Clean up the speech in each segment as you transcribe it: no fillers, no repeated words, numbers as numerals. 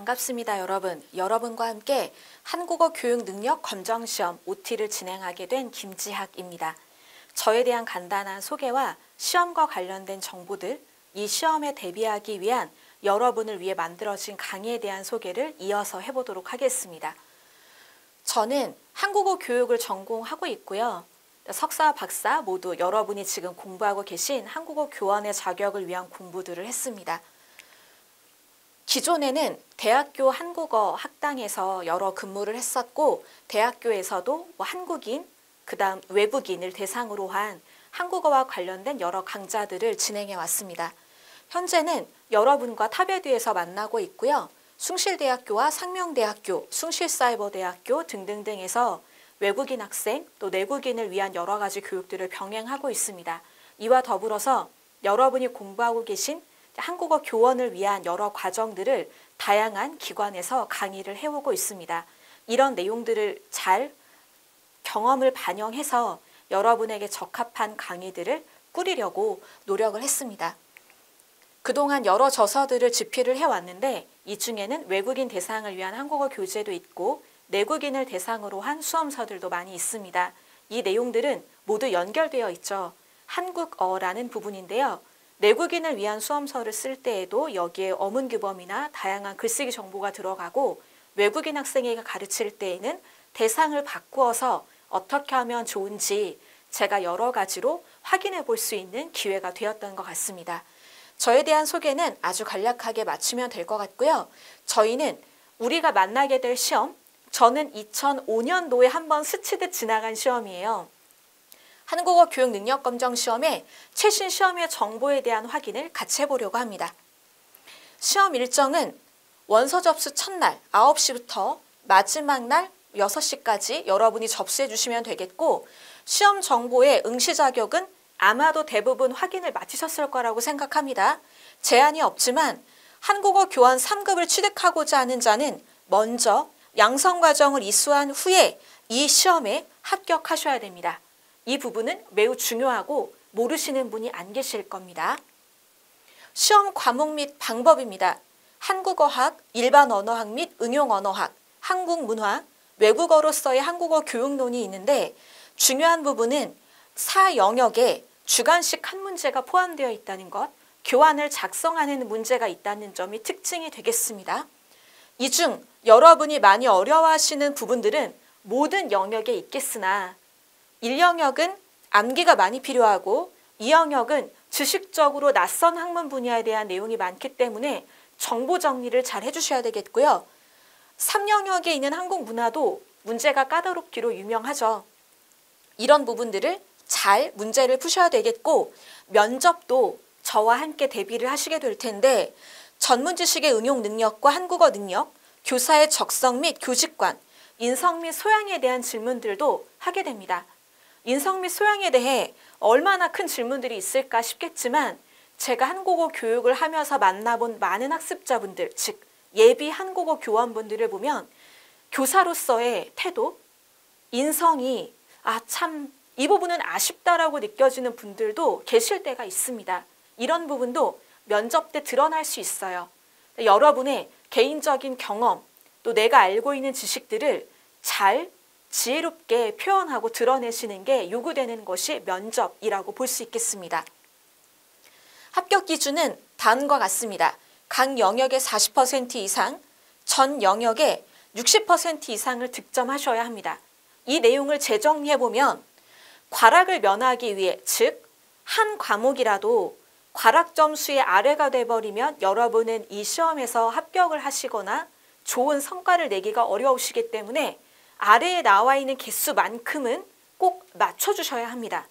반갑습니다, 여러분. 여러분과 함께 한국어 교육 능력 검정 시험 OT를 진행하게 된 김지학입니다. 저에 대한 간단한 소개와 시험과 관련된 정보들, 이 시험에 대비하기 위한 여러분을 위해 만들어진 강의에 대한 소개를 이어서 해보도록 하겠습니다. 저는 한국어 교육을 전공하고 있고요. 석사, 박사 모두 여러분이 지금 공부하고 계신 한국어 교원의 자격을 위한 공부들을 했습니다. 기존에는 대학교 한국어 학당에서 여러 근무를 했었고, 대학교에서도 한국인, 그 다음 외국인을 대상으로 한 한국어와 관련된 여러 강좌들을 진행해 왔습니다. 현재는 여러분과 타베드에서 만나고 있고요. 숭실대학교와 상명대학교, 숭실사이버대학교 등등등에서 외국인 학생 또 내국인을 위한 여러 가지 교육들을 병행하고 있습니다. 이와 더불어서 여러분이 공부하고 계신 한국어 교원을 위한 여러 과정들을 다양한 기관에서 강의를 해오고 있습니다. 이런 내용들을 잘 경험을 반영해서 여러분에게 적합한 강의들을 꾸리려고 노력을 했습니다. 그동안 여러 저서들을 집필을 해왔는데, 이 중에는 외국인 대상을 위한 한국어 교재도 있고 내국인을 대상으로 한 수험서들도 많이 있습니다. 이 내용들은 모두 연결되어 있죠. 한국어라는 부분인데요. 내국인을 위한 수험서를 쓸 때에도 여기에 어문규범이나 다양한 글쓰기 정보가 들어가고, 외국인 학생에게 가르칠 때에는 대상을 바꾸어서 어떻게 하면 좋은지 제가 여러 가지로 확인해 볼 수 있는 기회가 되었던 것 같습니다. 저에 대한 소개는 아주 간략하게 마치면 될 것 같고요. 저희는 우리가 만나게 될 시험, 저는 2005년도에 한번 스치듯 지나간 시험이에요. 한국어 교육 능력 검정 시험의 최신 시험의 정보에 대한 확인을 같이 해보려고 합니다. 시험 일정은 원서 접수 첫날 9시부터 마지막 날 6시까지 여러분이 접수해 주시면 되겠고, 시험 정보의 응시 자격은 아마도 대부분 확인을 마치셨을 거라고 생각합니다. 제한이 없지만 한국어 교환 3급을 취득하고자 하는 자는 먼저 양성과정을 이수한 후에 이 시험에 합격하셔야 됩니다. 이 부분은 매우 중요하고 모르시는 분이 안 계실 겁니다. 시험 과목 및 방법입니다. 한국어학, 일반 언어학 및 응용 언어학, 한국문화, 외국어로서의 한국어 교육론이 있는데, 중요한 부분은 4영역에 주관식 한 문제가 포함되어 있다는 것, 교환을 작성하는 문제가 있다는 점이 특징이 되겠습니다. 이 중 여러분이 많이 어려워하시는 부분들은 모든 영역에 있겠으나 1영역은 암기가 많이 필요하고 2영역은 지식적으로 낯선 학문 분야에 대한 내용이 많기 때문에 정보 정리를 잘 해주셔야 되겠고요. 3영역에 있는 한국 문화도 문제가 까다롭기로 유명하죠. 이런 부분들을 잘 문제를 푸셔야 되겠고, 면접도 저와 함께 대비를 하시게 될 텐데, 전문 지식의 응용 능력과 한국어 능력, 교사의 적성 및 교직관, 인성 및 소양에 대한 질문들도 하게 됩니다. 인성 및 소양에 대해 얼마나 큰 질문들이 있을까 싶겠지만, 제가 한국어 교육을 하면서 만나본 많은 학습자분들, 즉 예비 한국어 교원분들을 보면 교사로서의 태도, 인성이 참 이 부분은 아쉽다라고 느껴지는 분들도 계실 때가 있습니다. 이런 부분도 면접 때 드러날 수 있어요. 여러분의 개인적인 경험, 또 내가 알고 있는 지식들을 잘 지혜롭게 표현하고 드러내시는 게 요구되는 것이 면접이라고 볼 수 있겠습니다. 합격 기준은 다음과 같습니다. 각 영역의 40% 이상, 전 영역의 60% 이상을 득점하셔야 합니다. 이 내용을 재정리해보면 과락을 면하기 위해, 즉 한 과목이라도 과락 점수의 아래가 돼버리면 여러분은 이 시험에서 합격을 하시거나 좋은 성과를 내기가 어려우시기 때문에 아래에 나와 있는 개수만큼은 꼭 맞춰주셔야 합니다.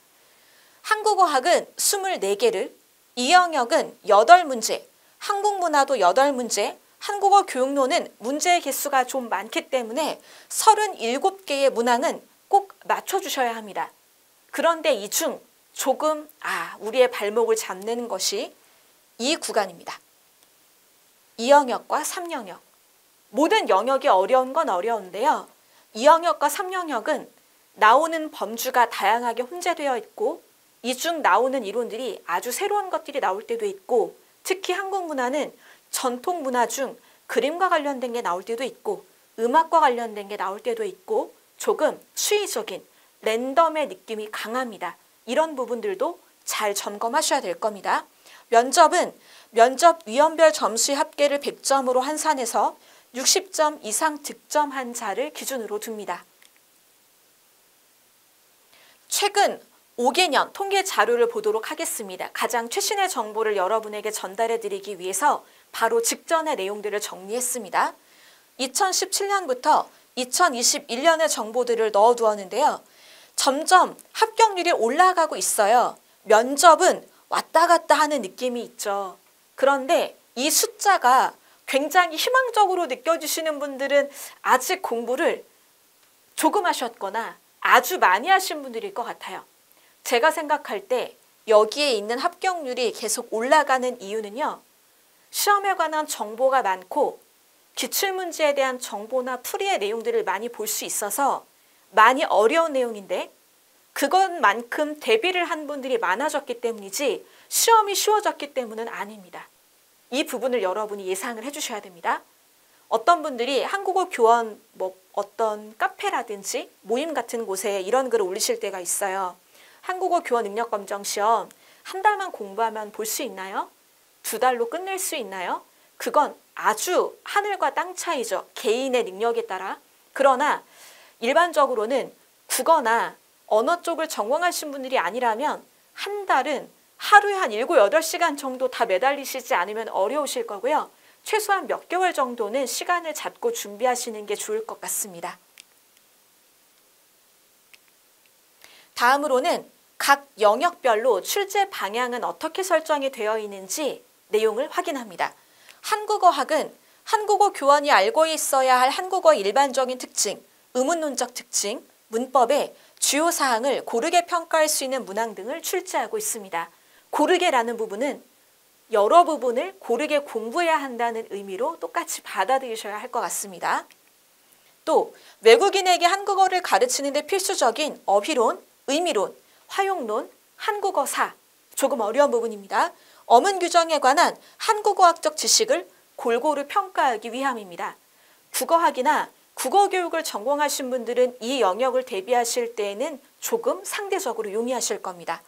한국어학은 24개를, 이 영역은 8문제, 한국문화도 8문제, 한국어 교육론은 문제의 개수가 좀 많기 때문에 37개의 문항은 꼭 맞춰주셔야 합니다. 그런데 이 중 조금 우리의 발목을 잡는 것이 이 구간입니다. 2영역과 3영역. 모든 영역이 어려운 건 어려운데요. 2영역과 3영역은 나오는 범주가 다양하게 혼재되어 있고, 이 중 나오는 이론들이 아주 새로운 것들이 나올 때도 있고, 특히 한국 문화는 전통 문화 중 그림과 관련된 게 나올 때도 있고 음악과 관련된 게 나올 때도 있고 조금 수의적인 랜덤의 느낌이 강합니다. 이런 부분들도 잘 점검하셔야 될 겁니다. 면접은 면접 위원별 점수의 합계를 100점으로 환산해서 60점 이상 득점한 자를 기준으로 둡니다. 최근 5개년 통계 자료를 보도록 하겠습니다. 가장 최신의 정보를 여러분에게 전달해 드리기 위해서 바로 직전의 내용들을 정리했습니다. 2017년부터 2021년의 정보들을 넣어두었는데요. 점점 합격률이 올라가고 있어요. 면접은 왔다 갔다 하는 느낌이 있죠. 그런데 이 숫자가 굉장히 희망적으로 느껴지시는 분들은 아직 공부를 조금 하셨거나 아주 많이 하신 분들일 것 같아요. 제가 생각할 때 여기에 있는 합격률이 계속 올라가는 이유는요. 시험에 관한 정보가 많고 기출문제에 대한 정보나 풀이의 내용들을 많이 볼 수 있어서 많이 어려운 내용인데 그것만큼 대비를 한 분들이 많아졌기 때문이지 시험이 쉬워졌기 때문은 아닙니다. 이 부분을 여러분이 예상을 해주셔야 됩니다. 어떤 분들이 한국어 교원 어떤 카페라든지 모임 같은 곳에 이런 글을 올리실 때가 있어요. 한국어 교원 능력검정 시험 한 달만 공부하면 볼 수 있나요? 2달로 끝낼 수 있나요? 그건 아주 하늘과 땅 차이죠. 개인의 능력에 따라. 그러나 일반적으로는 국어나 언어 쪽을 전공하신 분들이 아니라면 한 달은 하루에 한 7, 8시간 정도 다 매달리시지 않으면 어려우실 거고요. 최소한 몇 개월 정도는 시간을 잡고 준비하시는 게 좋을 것 같습니다. 다음으로는 각 영역별로 출제 방향은 어떻게 설정이 되어 있는지 내용을 확인합니다. 한국어학은 한국어 교원이 알고 있어야 할 한국어의 일반적인 특징, 의문문적 특징, 문법의 주요 사항을 고르게 평가할 수 있는 문항 등을 출제하고 있습니다. 고르게라는 부분은 여러 부분을 고르게 공부해야 한다는 의미로 똑같이 받아들이셔야 할 것 같습니다. 또 외국인에게 한국어를 가르치는 데 필수적인 어휘론, 의미론, 활용론, 한국어사, 조금 어려운 부분입니다. 어문 규정에 관한 한국어학적 지식을 골고루 평가하기 위함입니다. 국어학이나 국어교육을 전공하신 분들은 이 영역을 대비하실 때에는 조금 상대적으로 용이하실 겁니다.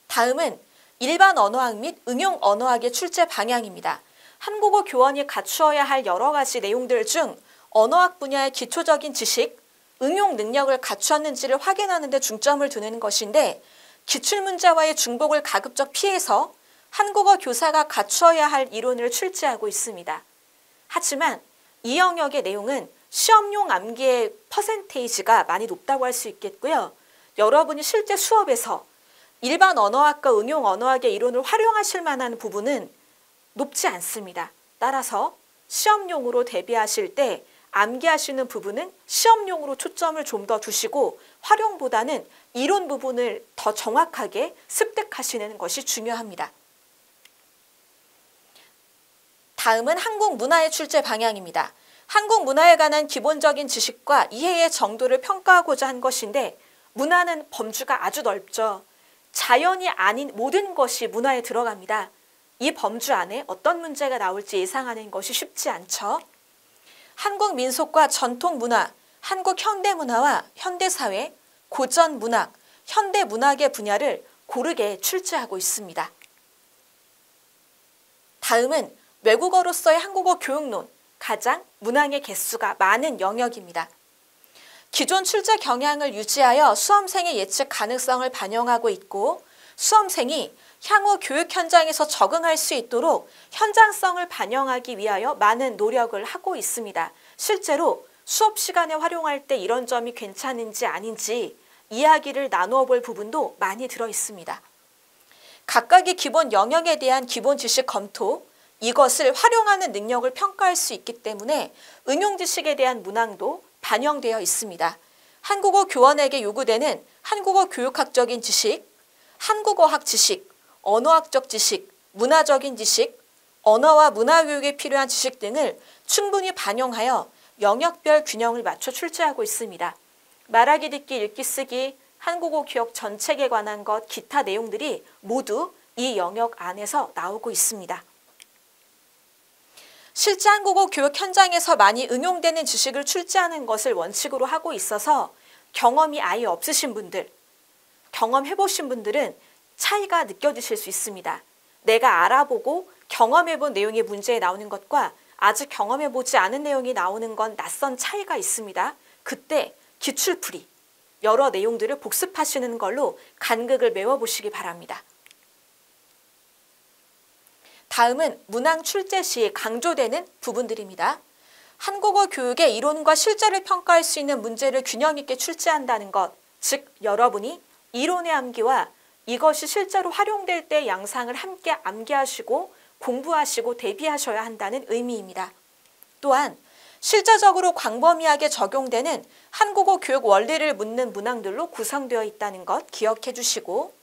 다음은 일반 언어학 및 응용 언어학의 출제 방향입니다. 한국어 교원이 갖추어야 할 여러 가지 내용들 중 언어학 분야의 기초적인 지식, 응용 능력을 갖추었는지를 확인하는 데 중점을 두는 것인데 기출문제와의 중복을 가급적 피해서 한국어 교사가 갖추어야 할 이론을 출제하고 있습니다. 하지만 이 영역의 내용은 시험용 암기의 퍼센테이지가 많이 높다고 할 수 있겠고요. 여러분이 실제 수업에서 일반 언어학과 응용 언어학의 이론을 활용하실 만한 부분은 높지 않습니다. 따라서 시험용으로 대비하실 때 암기하시는 부분은 시험용으로 초점을 좀 더 두시고 활용보다는 이론 부분을 더 정확하게 습득하시는 것이 중요합니다. 다음은 한국 문화의 출제 방향입니다. 한국 문화에 관한 기본적인 지식과 이해의 정도를 평가하고자 한 것인데 문화는 범주가 아주 넓죠. 자연이 아닌 모든 것이 문화에 들어갑니다. 이 범주 안에 어떤 문제가 나올지 예상하는 것이 쉽지 않죠. 한국 민속과 전통 문화, 한국 현대 문화와 현대 사회, 고전 문학, 현대 문학의 분야를 고르게 출제하고 있습니다. 다음은 외국어로서의 한국어 교육론, 가장 문항의 개수가 많은 영역입니다. 기존 출제 경향을 유지하여 수험생의 예측 가능성을 반영하고 있고 수험생이 향후 교육 현장에서 적응할 수 있도록 현장성을 반영하기 위하여 많은 노력을 하고 있습니다. 실제로 수업 시간에 활용할 때 이런 점이 괜찮은지 아닌지 이야기를 나누어 볼 부분도 많이 들어 있습니다. 각각의 기본 영역에 대한 기본 지식 검토, 이것을 활용하는 능력을 평가할 수 있기 때문에 응용 지식에 대한 문항도 반영되어 있습니다. 한국어 교원에게 요구되는 한국어 교육학적인 지식, 한국어학 지식, 언어학적 지식, 문화적인 지식, 언어와 문화 교육에 필요한 지식 등을 충분히 반영하여 영역별 균형을 맞춰 출제하고 있습니다. 말하기, 듣기, 읽기, 쓰기, 한국어 기억 전책에 관한 것, 기타 내용들이 모두 이 영역 안에서 나오고 있습니다. 실제 한국어 교육 현장에서 많이 응용되는 지식을 출제하는 것을 원칙으로 하고 있어서 경험이 아예 없으신 분들, 경험해보신 분들은 차이가 느껴지실 수 있습니다. 내가 알아보고 경험해본 내용이 문제에 나오는 것과 아직 경험해보지 않은 내용이 나오는 건 낯선 차이가 있습니다. 그때 기출풀이, 여러 내용들을 복습하시는 걸로 간극을 메워보시기 바랍니다. 다음은 문항 출제 시 강조되는 부분들입니다. 한국어 교육의 이론과 실제를 평가할 수 있는 문제를 균형 있게 출제한다는 것, 즉 여러분이 이론의 암기와 이것이 실제로 활용될 때 양상을 함께 암기하시고 공부하시고 대비하셔야 한다는 의미입니다. 또한 실제적으로 광범위하게 적용되는 한국어 교육 원리를 묻는 문항들로 구성되어 있다는 것 기억해 주시고,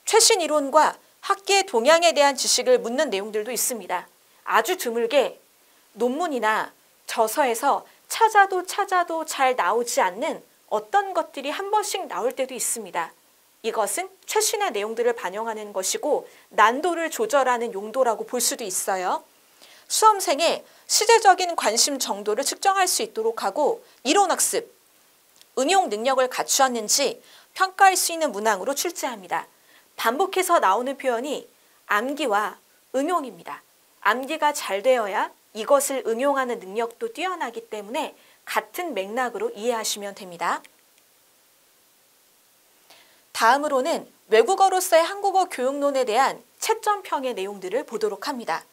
최신 이론과 학계의 동향에 대한 지식을 묻는 내용들도 있습니다. 아주 드물게 논문이나 저서에서 찾아도 잘 나오지 않는 어떤 것들이 한 번씩 나올 때도 있습니다. 이것은 최신의 내용들을 반영하는 것이고 난도를 조절하는 용도라고 볼 수도 있어요. 수험생의 시대적인 관심 정도를 측정할 수 있도록 하고 이론학습, 응용 능력을 갖추었는지 평가할 수 있는 문항으로 출제합니다. 반복해서 나오는 표현이 암기와 응용입니다. 암기가 잘 되어야 이것을 응용하는 능력도 뛰어나기 때문에 같은 맥락으로 이해하시면 됩니다. 다음으로는 외국어로서의 한국어 교육론에 대한 채점평의 내용들을 보도록 합니다.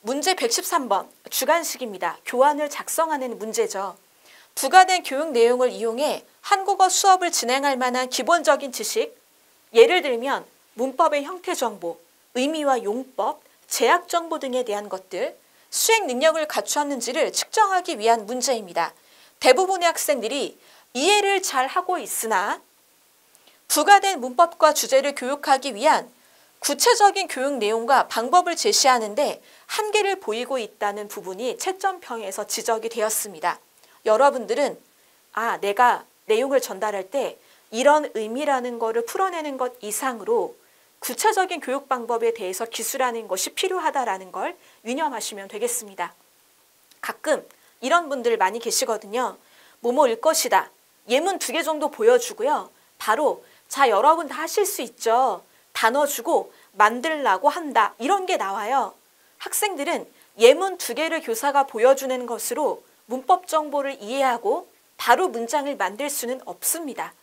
문제 113번 주관식입니다. 교환을 작성하는 문제죠. 부과된 교육 내용을 이용해 한국어 수업을 진행할 만한 기본적인 지식, 예를 들면 문법의 형태 정보, 의미와 용법, 제약 정보 등에 대한 것들, 수행 능력을 갖추었는지를 측정하기 위한 문제입니다. 대부분의 학생들이 이해를 잘 하고 있으나 부과된 문법과 주제를 교육하기 위한 구체적인 교육 내용과 방법을 제시하는데 한계를 보이고 있다는 부분이 채점평에서 지적이 되었습니다. 여러분들은 내가 내용을 전달할 때 이런 의미라는 것을 풀어내는 것 이상으로 구체적인 교육 방법에 대해서 기술하는 것이 필요하다라는 걸 유념하시면 되겠습니다. 가끔 이런 분들 많이 계시거든요. 뭐뭐일 것이다. 예문 2개 정도 보여주고요. 바로 자 여러분 다 하실 수 있죠. 단어 주고 만들라고 한다. 이런 게 나와요. 학생들은 예문 2개를 교사가 보여주는 것으로 문법 정보를 이해하고 바로 문장을 만들 수는 없습니다.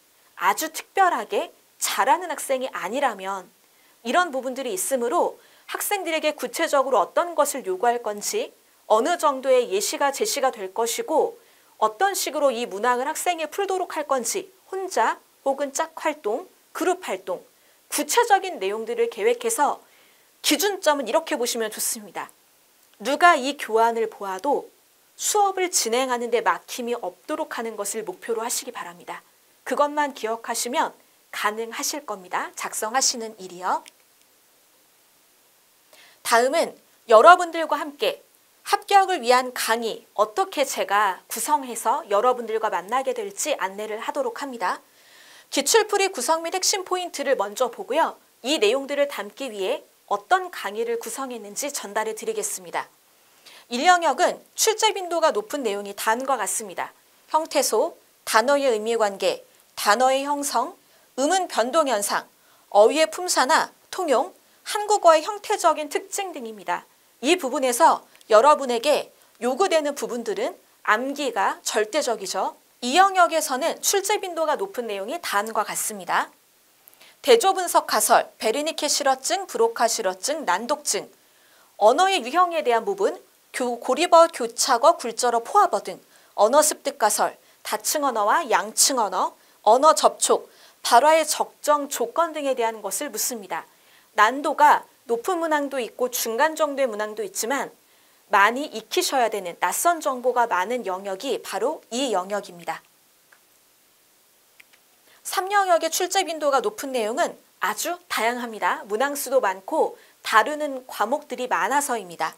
아주 특별하게 잘하는 학생이 아니라면 이런 부분들이 있으므로 학생들에게 구체적으로 어떤 것을 요구할 건지, 어느 정도의 예시가 제시가 될 것이고 어떤 식으로 이 문항을 학생이 풀도록 할 건지 혼자 혹은 짝 활동, 그룹 활동, 구체적인 내용들을 계획해서 기준점은 이렇게 보시면 좋습니다. 누가 이 교환을 보아도 수업을 진행하는 데 막힘이 없도록 하는 것을 목표로 하시기 바랍니다. 그것만 기억하시면 가능하실 겁니다. 작성하시는 일이요. 다음은 여러분들과 함께 합격을 위한 강의 어떻게 제가 구성해서 여러분들과 만나게 될지 안내를 하도록 합니다. 기출풀이 구성 및 핵심 포인트를 먼저 보고요. 이 내용들을 담기 위해 어떤 강의를 구성했는지 전달해 드리겠습니다. 1영역은 출제 빈도가 높은 내용이 다음과 같습니다. 형태소, 단어의 의미관계, 단어의 형성, 음은 변동현상, 어휘의 품사나 통용, 한국어의 형태적인 특징 등입니다. 이 부분에서 여러분에게 요구되는 부분들은 암기가 절대적이죠. 이 영역에서는 출제 빈도가 높은 내용이 다음과 같습니다. 대조분석 가설, 베르니케 실어증, 브로카 실어증, 난독증, 언어의 유형에 대한 부분, 고리버, 교차어, 굴절어, 포화버 등, 언어 습득 가설, 다층 언어와 양층 언어, 언어 접촉, 발화의 적정 조건 등에 대한 것을 묻습니다. 난도가 높은 문항도 있고 중간 정도의 문항도 있지만 많이 익히셔야 되는 낯선 정보가 많은 영역이 바로 이 영역입니다. 3영역의 출제 빈도가 높은 내용은 아주 다양합니다. 문항수도 많고 다루는 과목들이 많아서입니다.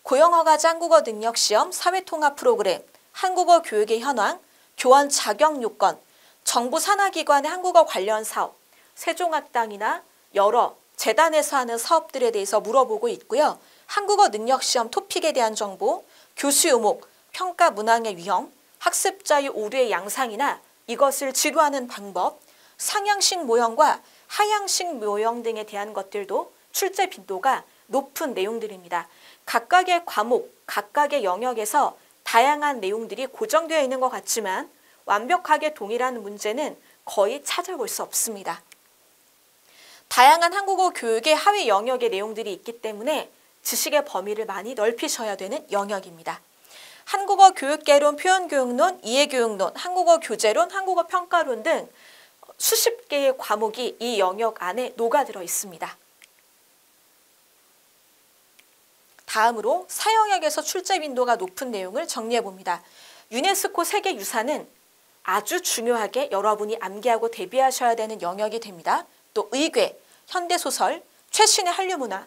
고영어과제 한국어 능력시험, 사회통합 프로그램, 한국어 교육의 현황, 교원 자격 요건, 정부 산하기관의 한국어 관련 사업, 세종학당이나 여러 재단에서 하는 사업들에 대해서 물어보고 있고요. 한국어 능력시험 토픽 상식에 대한 정보, 교수 요목, 평가 문항의 유형, 학습자의 오류의 양상이나 이것을 지도하는 방법, 상향식 모형과 하향식 모형 등에 대한 것들도 출제 빈도가 높은 내용들입니다. 각각의 과목, 각각의 영역에서 다양한 내용들이 고정되어 있는 것 같지만 완벽하게 동일한 문제는 거의 찾아볼 수 없습니다. 다양한 한국어 교육의 하위 영역의 내용들이 있기 때문에 지식의 범위를 많이 넓히셔야 되는 영역입니다. 한국어 교육개론, 표현교육론, 이해교육론, 한국어 교재론, 한국어 평가론 등 수십 개의 과목이 이 영역 안에 녹아들어 있습니다. 다음으로 사영역에서 출제 빈도가 높은 내용을 정리해 봅니다. 유네스코 세계유산은 아주 중요하게 여러분이 암기하고 대비하셔야 되는 영역이 됩니다. 또 의궤, 현대소설, 최신의 한류문화,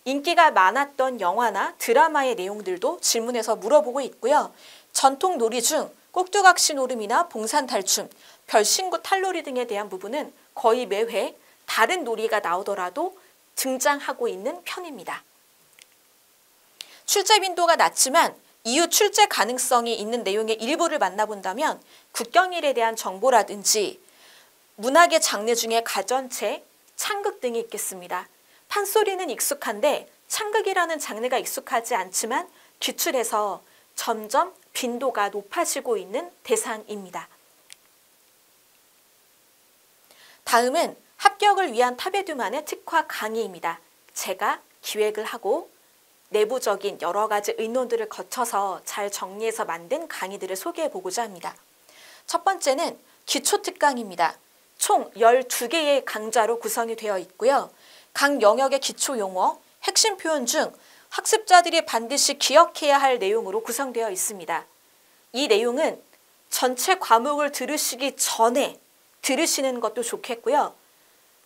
인기가 많았던 영화나 드라마의 내용들도 질문에서 물어보고 있고요. 전통 놀이 중 꼭두각시 노름이나 봉산탈춤, 별신구 탈놀이 등에 대한 부분은 거의 매회 다른 놀이가 나오더라도 등장하고 있는 편입니다. 출제 빈도가 낮지만 이후 출제 가능성이 있는 내용의 일부를 만나본다면 국경일에 대한 정보라든지 문학의 장르 중에 가전체, 창극 등이 있겠습니다. 판소리는 익숙한데 창극이라는 장르가 익숙하지 않지만 기출에서 점점 빈도가 높아지고 있는 대상입니다. 다음은 합격을 위한 타베두만의 특화 강의입니다. 제가 기획을 하고 내부적인 여러 가지 의논들을 거쳐서 잘 정리해서 만든 강의들을 소개해 보고자 합니다. 첫 번째는 기초특강입니다. 총 12개의 강좌로 구성이 되어 있고요. 각 영역의 기초용어, 핵심 표현 중 학습자들이 반드시 기억해야 할 내용으로 구성되어 있습니다. 이 내용은 전체 과목을 들으시기 전에 들으시는 것도 좋겠고요.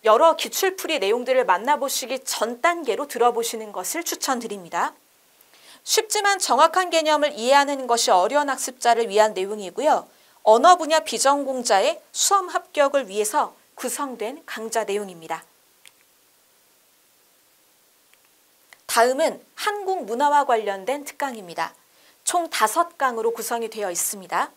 여러 기출풀이 내용들을 만나보시기 전 단계로 들어보시는 것을 추천드립니다. 쉽지만 정확한 개념을 이해하는 것이 어려운 학습자를 위한 내용이고요. 언어 분야 비전공자의 수험 합격을 위해서 구성된 강좌 내용입니다. 다음은 한국 문화와 관련된 특강입니다. 총 5강으로 구성이 되어 있습니다.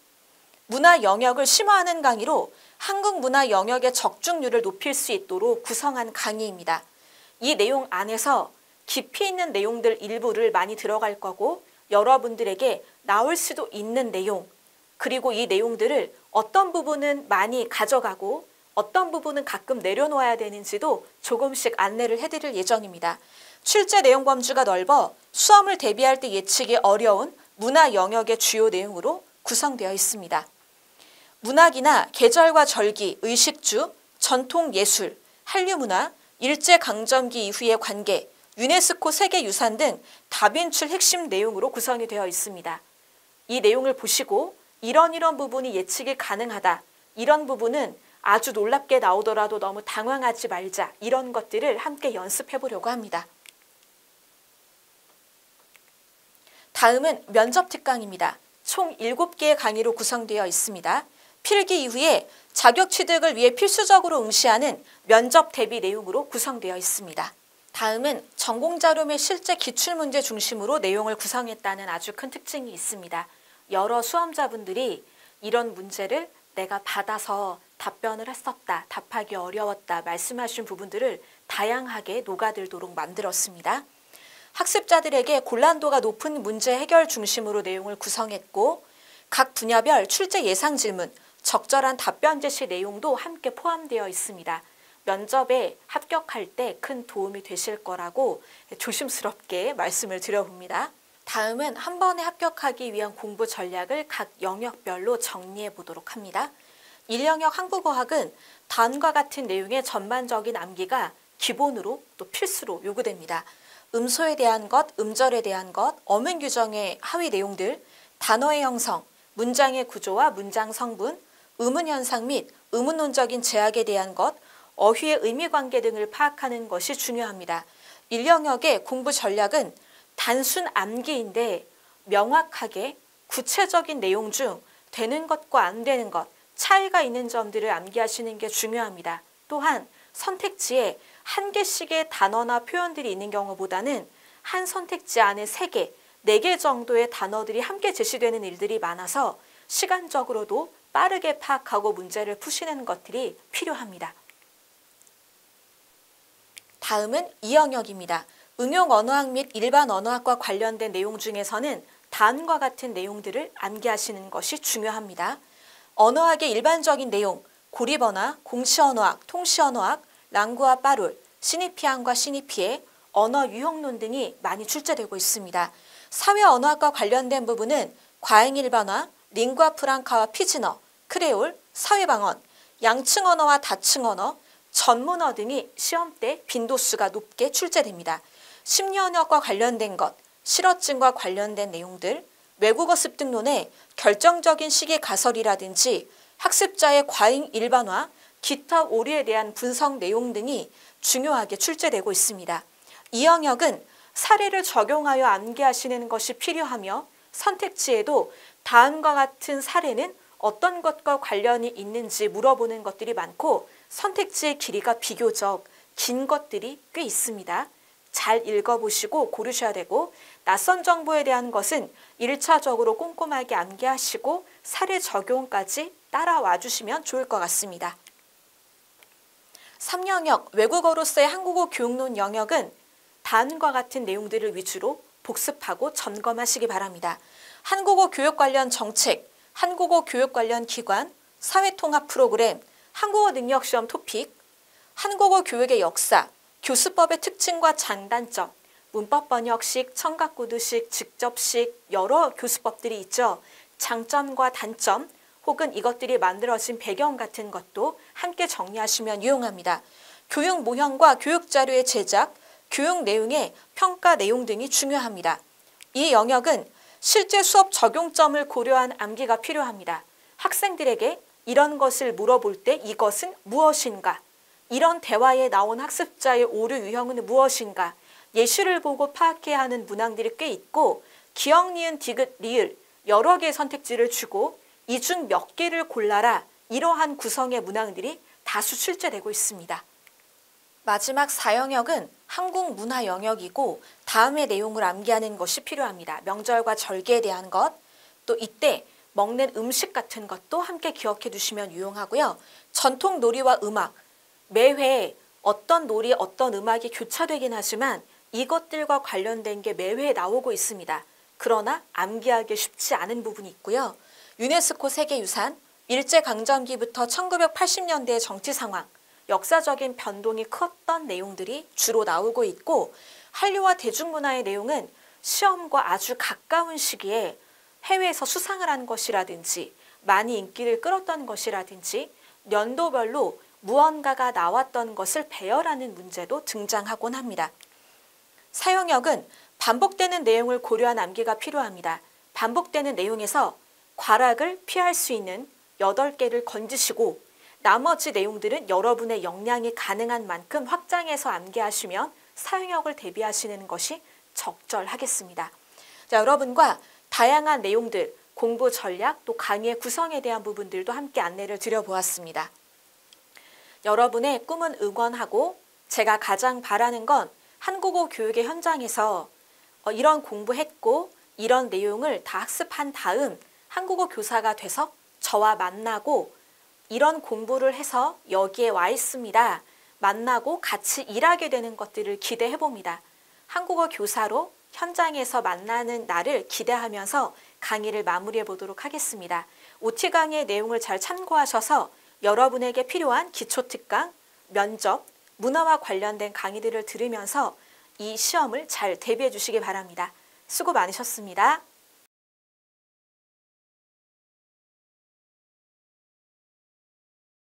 문화 영역을 심화하는 강의로 한국 문화 영역의 적중률을 높일 수 있도록 구성한 강의입니다. 이 내용 안에서 깊이 있는 내용들 일부를 많이 들어갈 거고 여러분들에게 나올 수도 있는 내용, 그리고 이 내용들을 어떤 부분은 많이 가져가고 어떤 부분은 가끔 내려놓아야 되는지도 조금씩 안내를 해드릴 예정입니다. 출제 내용 범주가 넓어 수험을 대비할 때 예측이 어려운 문화 영역의 주요 내용으로 구성되어 있습니다. 문학이나 계절과 절기, 의식주, 전통예술, 한류문화, 일제강점기 이후의 관계, 유네스코 세계유산 등 다빈출 핵심 내용으로 구성이 되어 있습니다. 이 내용을 보시고 이런 부분이 예측이 가능하다, 이런 부분은 아주 놀랍게 나오더라도 너무 당황하지 말자, 이런 것들을 함께 연습해 보려고 합니다. 다음은 면접특강입니다. 총 7개의 강의로 구성되어 있습니다. 필기 이후에 자격 취득을 위해 필수적으로 응시하는 면접 대비 내용으로 구성되어 있습니다. 다음은 전공자료 및 실제 기출문제 중심으로 내용을 구성했다는 아주 큰 특징이 있습니다. 여러 수험자분들이 이런 문제를 내가 받아서 답변을 했었다, 답하기 어려웠다 말씀하신 부분들을 다양하게 녹아들도록 만들었습니다. 학습자들에게 곤란도가 높은 문제 해결 중심으로 내용을 구성했고 각 분야별 출제 예상 질문, 적절한 답변 제시 내용도 함께 포함되어 있습니다. 면접에 합격할 때 큰 도움이 되실 거라고 조심스럽게 말씀을 드려봅니다. 다음은 한 번에 합격하기 위한 공부 전략을 각 영역별로 정리해 보도록 합니다. 1영역 한국어학은 다음과 같은 내용의 전반적인 암기가 기본으로 또 필수로 요구됩니다. 음소에 대한 것, 음절에 대한 것, 어문 규정의 하위 내용들, 단어의 형성, 문장의 구조와 문장 성분, 의문 현상 및 의문론적인 제약에 대한 것, 어휘의 의미 관계 등을 파악하는 것이 중요합니다. 1영역의 공부 전략은 단순 암기인데 명확하게 구체적인 내용 중 되는 것과 안 되는 것, 차이가 있는 점들을 암기하시는 게 중요합니다. 또한 선택지에 한 개씩의 단어나 표현들이 있는 경우보다는 한 선택지 안에 3개, 4개 정도의 단어들이 함께 제시되는 일들이 많아서 시간적으로도 빠르게 파악하고 문제를 푸시는 것들이 필요합니다. 다음은 이 영역입니다. 응용 언어학 및 일반 언어학과 관련된 내용 중에서는 다음과 같은 내용들을 암기하시는 것이 중요합니다. 언어학의 일반적인 내용, 고립언어, 공시언어학, 통시언어학, 랑구와 빠룰, 시니피안과 시니피에, 언어 유형론 등이 많이 출제되고 있습니다. 사회 언어학과 관련된 부분은 과잉 일반화, 링구아 프랑카와 피지너, 크레올, 사회방언, 양층 언어와 다층 언어, 전문어 등이 시험 때 빈도수가 높게 출제됩니다. 심리언어학과 관련된 것, 실어증과 관련된 내용들, 외국어 습득론의 결정적인 시기 가설이라든지 학습자의 과잉 일반화, 기타 오류에 대한 분석 내용 등이 중요하게 출제되고 있습니다. 이 영역은 사례를 적용하여 암기하시는 것이 필요하며 선택지에도 다음과 같은 사례는 어떤 것과 관련이 있는지 물어보는 것들이 많고 선택지의 길이가 비교적 긴 것들이 꽤 있습니다. 잘 읽어보시고 고르셔야 되고 낯선 정보에 대한 것은 1차적으로 꼼꼼하게 암기하시고 사례 적용까지 따라와 주시면 좋을 것 같습니다. 3영역 외국어로서의 한국어 교육론 영역은 다음과 같은 내용들을 위주로 복습하고 점검하시기 바랍니다. 한국어 교육 관련 정책, 한국어 교육 관련 기관, 사회통합 프로그램, 한국어 능력시험 토픽, 한국어 교육의 역사, 교수법의 특징과 장단점, 문법 번역식, 청각구두식, 직접식 여러 교수법들이 있죠. 장점과 단점 혹은 이것들이 만들어진 배경 같은 것도 함께 정리하시면 유용합니다. 교육 모형과 교육자료의 제작, 교육 내용의 평가 내용 등이 중요합니다. 이 영역은 실제 수업 적용점을 고려한 암기가 필요합니다. 학생들에게 이런 것을 물어볼 때 이것은 무엇인가? 이런 대화에 나온 학습자의 오류 유형은 무엇인가? 예시를 보고 파악해야 하는 문항들이 꽤 있고 기억, 니은, 디귿, 리을 여러 개의 선택지를 주고 이 중 몇 개를 골라라 이러한 구성의 문항들이 다수 출제되고 있습니다. 마지막 4영역은 한국 문화 영역이고 다음의 내용을 암기하는 것이 필요합니다. 명절과 절기에 대한 것, 또 이때 먹는 음식 같은 것도 함께 기억해 두시면 유용하고요. 전통 놀이와 음악, 매회 어떤 놀이, 어떤 음악이 교차되긴 하지만 이것들과 관련된 게 매회 나오고 있습니다. 그러나 암기하기 쉽지 않은 부분이 있고요. 유네스코 세계유산, 일제강점기부터 1980년대의 정치 상황, 역사적인 변동이 컸던 내용들이 주로 나오고 있고 한류와 대중문화의 내용은 시험과 아주 가까운 시기에 해외에서 수상을 한 것이라든지 많이 인기를 끌었던 것이라든지 연도별로 무언가가 나왔던 것을 배열하는 문제도 등장하곤 합니다. 사용역은 반복되는 내용을 고려한 암기가 필요합니다. 반복되는 내용에서 과락을 피할 수 있는 8개를 건지시고 나머지 내용들은 여러분의 역량이 가능한 만큼 확장해서 암기하시면 사용역을 대비하시는 것이 적절하겠습니다. 자, 여러분과 다양한 내용들, 공부 전략, 또 강의의 구성에 대한 부분들도 함께 안내를 드려보았습니다. 여러분의 꿈은 응원하고 제가 가장 바라는 건 한국어 교육의 현장에서 이런 공부했고 이런 내용을 다 학습한 다음 한국어 교사가 돼서 저와 만나고 이런 공부를 해서 여기에 와 있습니다. 만나고 같이 일하게 되는 것들을 기대해 봅니다. 한국어 교사로 현장에서 만나는 날을 기대하면서 강의를 마무리해 보도록 하겠습니다. OT 강의의 내용을 잘 참고하셔서 여러분에게 필요한 기초특강, 면접, 문화와 관련된 강의들을 들으면서 이 시험을 잘 대비해 주시기 바랍니다. 수고 많으셨습니다.